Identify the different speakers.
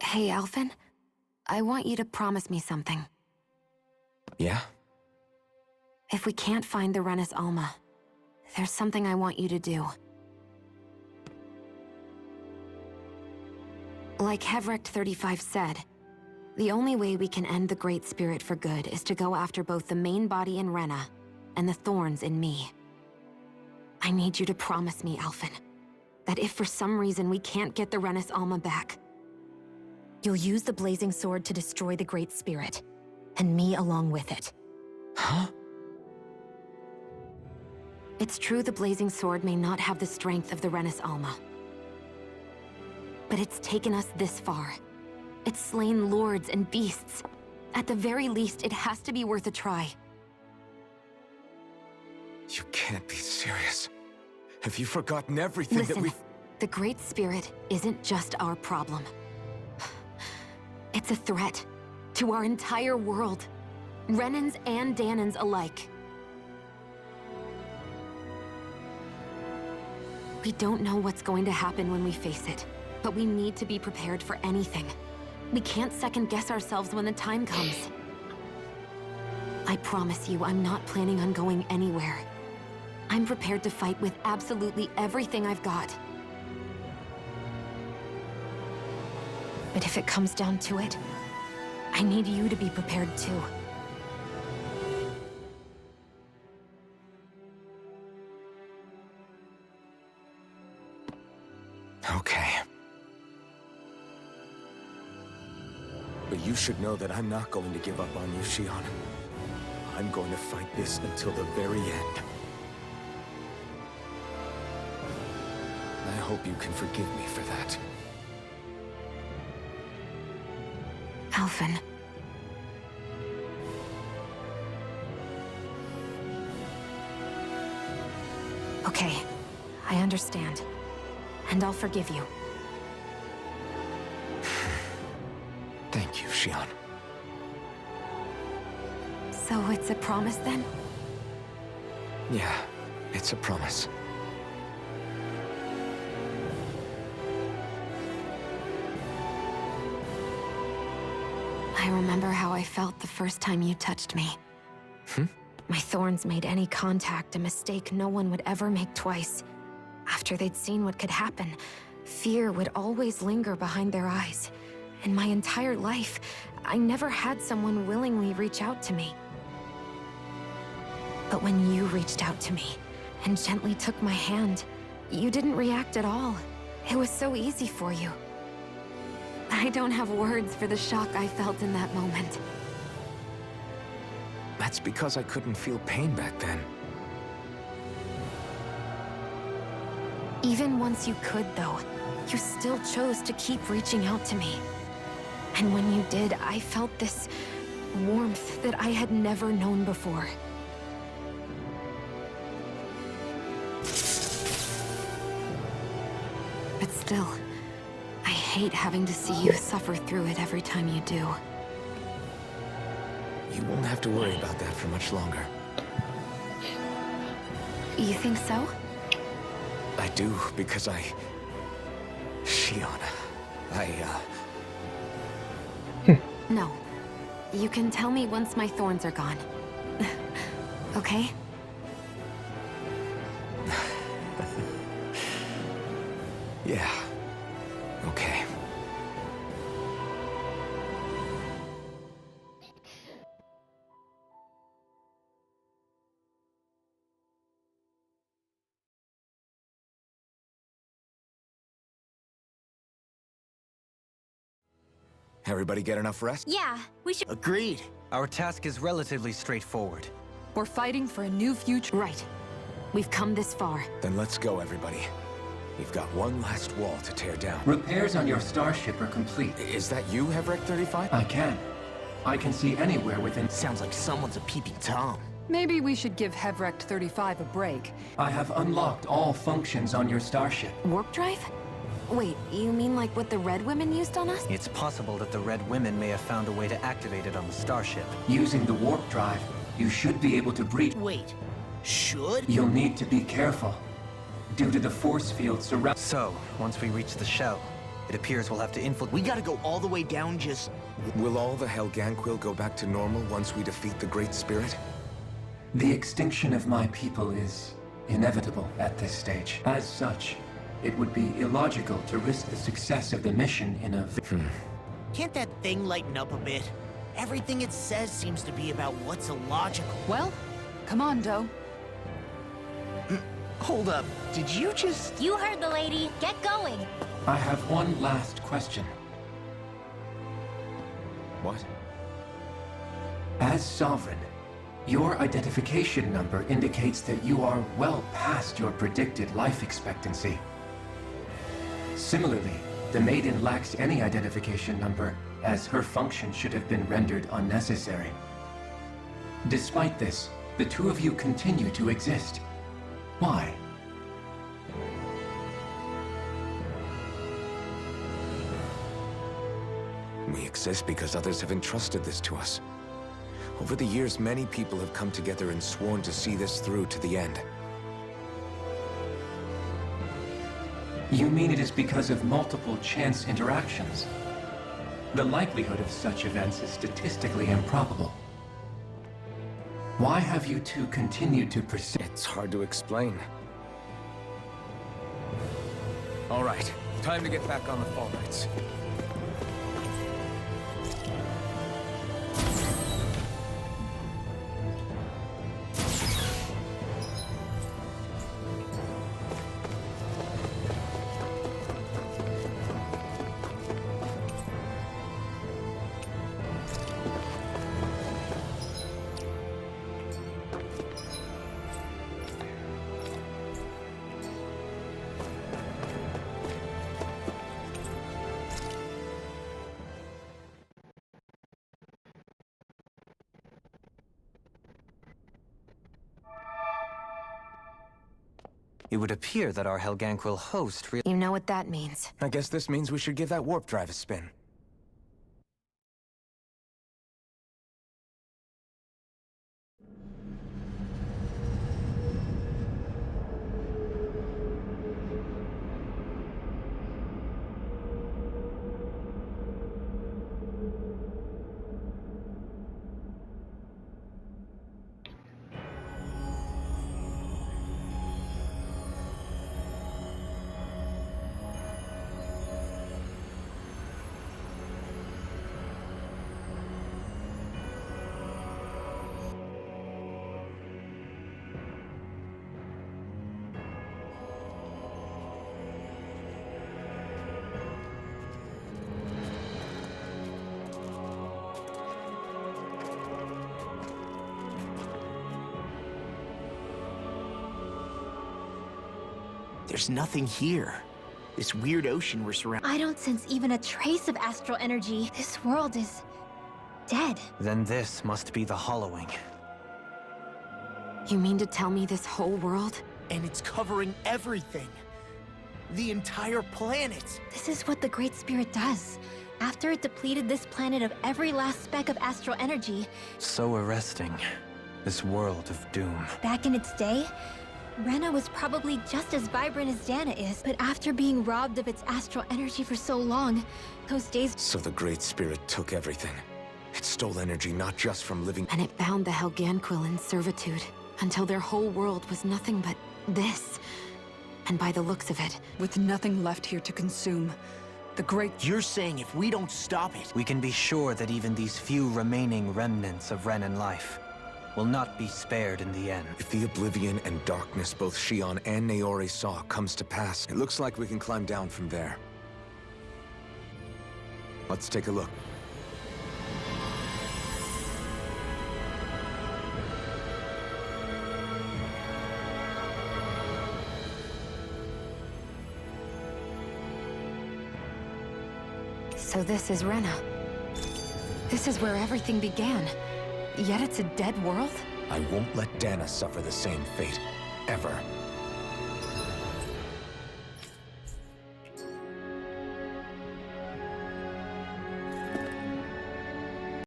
Speaker 1: Hey, Alphen. I want you to promise me something.
Speaker 2: Yeah?
Speaker 1: If we can't find the Rena's Alma, there's something I want you to do. Like Hevrect 35 said, the only way we can end the Great Spirit for good is to go after both the main body in Rena and the thorns in me. I need you to promise me, Alphen, that if for some reason we can't get the Rena's Alma back, you'll use the blazing sword to destroy the Great Spirit, and me along with it.
Speaker 2: Huh?
Speaker 1: It's true the blazing sword may not have the strength of the Rena's Alma. But it's taken us this far. It's slain lords and beasts. At the very least, it has to be worth a try.
Speaker 2: You can't be serious. Have you forgotten everything
Speaker 1: Listen,
Speaker 2: that we've...
Speaker 1: the Great Spirit isn't just our problem. It's a threat to our entire world. Renans and Danans alike. We don't know what's going to happen when we face it, but we need to be prepared for anything. We can't second-guess ourselves when the time comes. I promise you, I'm not planning on going anywhere. I'm prepared to fight with absolutely everything I've got. But if it comes down to it, I need you to be prepared too.
Speaker 2: Okay. But you should know that I'm not going to give up on you, Shion. I'm going to fight this until the very end. I hope you can forgive me for that.
Speaker 1: Alphen. Okay, I understand. And I'll forgive you.
Speaker 2: Thank you, Shion.
Speaker 1: So it's a promise then?
Speaker 2: Yeah, it's a promise.
Speaker 1: I remember how I felt the first time you touched me. My thorns made any contact a mistake no one would ever make twice. After they'd seen what could happen, fear would always linger behind their eyes. In my entire life, I never had someone willingly reach out to me. But when you reached out to me and gently took my hand, you didn't react at all. It was so easy for you. I don't have words for the shock I felt in that moment.
Speaker 2: That's because I couldn't feel pain back then.
Speaker 1: Even once you could, though, you still chose to keep reaching out to me. And when you did, I felt this warmth that I had never known before. But still, I hate having to see you suffer through it every time you do.
Speaker 2: You won't have to worry about that for much longer.
Speaker 1: You think so?
Speaker 2: I do, because Shion,
Speaker 1: No. You can tell me once my thorns are gone. Okay?
Speaker 2: Yeah. Okay. Everybody get enough rest?
Speaker 3: Yeah, we should.
Speaker 4: Agreed.
Speaker 5: Our task is relatively straightforward.
Speaker 6: We're fighting for a new future.
Speaker 1: Right. We've come this far.
Speaker 2: Then let's go, everybody. We've got one last wall to tear down.
Speaker 7: Repairs on your starship are complete.
Speaker 2: Is that you, Hevrect 35?
Speaker 7: I can see anywhere within.
Speaker 4: Sounds like someone's a peeping Tom.
Speaker 6: Maybe we should give Hevrect 35 a break.
Speaker 7: I have unlocked all functions on your starship.
Speaker 1: Warp drive? Wait, you mean like what the Red Women used on us?
Speaker 5: It's possible that the Red Women may have found a way to activate it on the starship.
Speaker 7: Using the warp drive, you should be able to breach.
Speaker 4: Wait, should?
Speaker 7: You'll need to be careful. Due to the force field surround.
Speaker 5: So, once we reach the shell, It appears we'll have to infiltrate.
Speaker 4: We gotta go all the way down just...
Speaker 2: Will all the Helganquil go back to normal once we defeat the Great Spirit?
Speaker 7: The extinction of my people is inevitable at this stage. As such, it would be illogical to risk the success of the mission in a...
Speaker 4: Can't that thing lighten up a bit? Everything it says seems to be about what's illogical.
Speaker 6: Well, come on, Doe.
Speaker 4: Hold up, did you just...
Speaker 3: You heard the lady. Get going.
Speaker 7: I have one last question.
Speaker 2: What?
Speaker 7: As Sovereign, your identification number indicates that you are well past your predicted life expectancy. Similarly, the Maiden lacks any identification number, as her function should have been rendered unnecessary. Despite this, the two of you continue to exist. Why?
Speaker 2: We exist because others have entrusted this to us. Over the years, many people have come together and sworn to see this through to the end.
Speaker 7: You mean it is because of multiple chance interactions? The likelihood of such events is statistically improbable. Why have you two continued to persist?
Speaker 2: It's hard to explain. All right, time to get back on the Fall Knights.
Speaker 5: It would appear that our Helganquil host
Speaker 1: You know what that means.
Speaker 2: I guess this means we should give that warp drive a spin.
Speaker 4: There's nothing here. This weird ocean we're surrounded...
Speaker 3: I don't sense even a trace of astral energy. This world is... dead.
Speaker 5: Then this must be the hollowing.
Speaker 1: You mean to tell me this whole world?
Speaker 4: And it's covering everything. The entire planet.
Speaker 3: This is what the Great Spirit does. After it depleted this planet of every last speck of astral energy,
Speaker 5: So arresting. This world of doom.
Speaker 3: back in its day, Rena was probably just as vibrant as Dana is, but after being robbed of its astral energy for so long, those days...
Speaker 2: So the Great Spirit took everything. It stole energy not just from living...
Speaker 1: And it bound the Helganquil in servitude, until their whole world was nothing but this. And by the looks of it,
Speaker 6: With nothing left here to consume, the great...
Speaker 4: You're saying if we don't stop it...
Speaker 5: We can be sure that even these few remaining remnants of Renan life will not be spared in the end.
Speaker 2: If the oblivion and darkness both Shion and Naori saw comes to pass, it looks like we can climb down from there. Let's take a look.
Speaker 1: so this is Rena. This is where everything began. Yet it's a dead world?
Speaker 2: I won't let Dana suffer the same fate. Ever.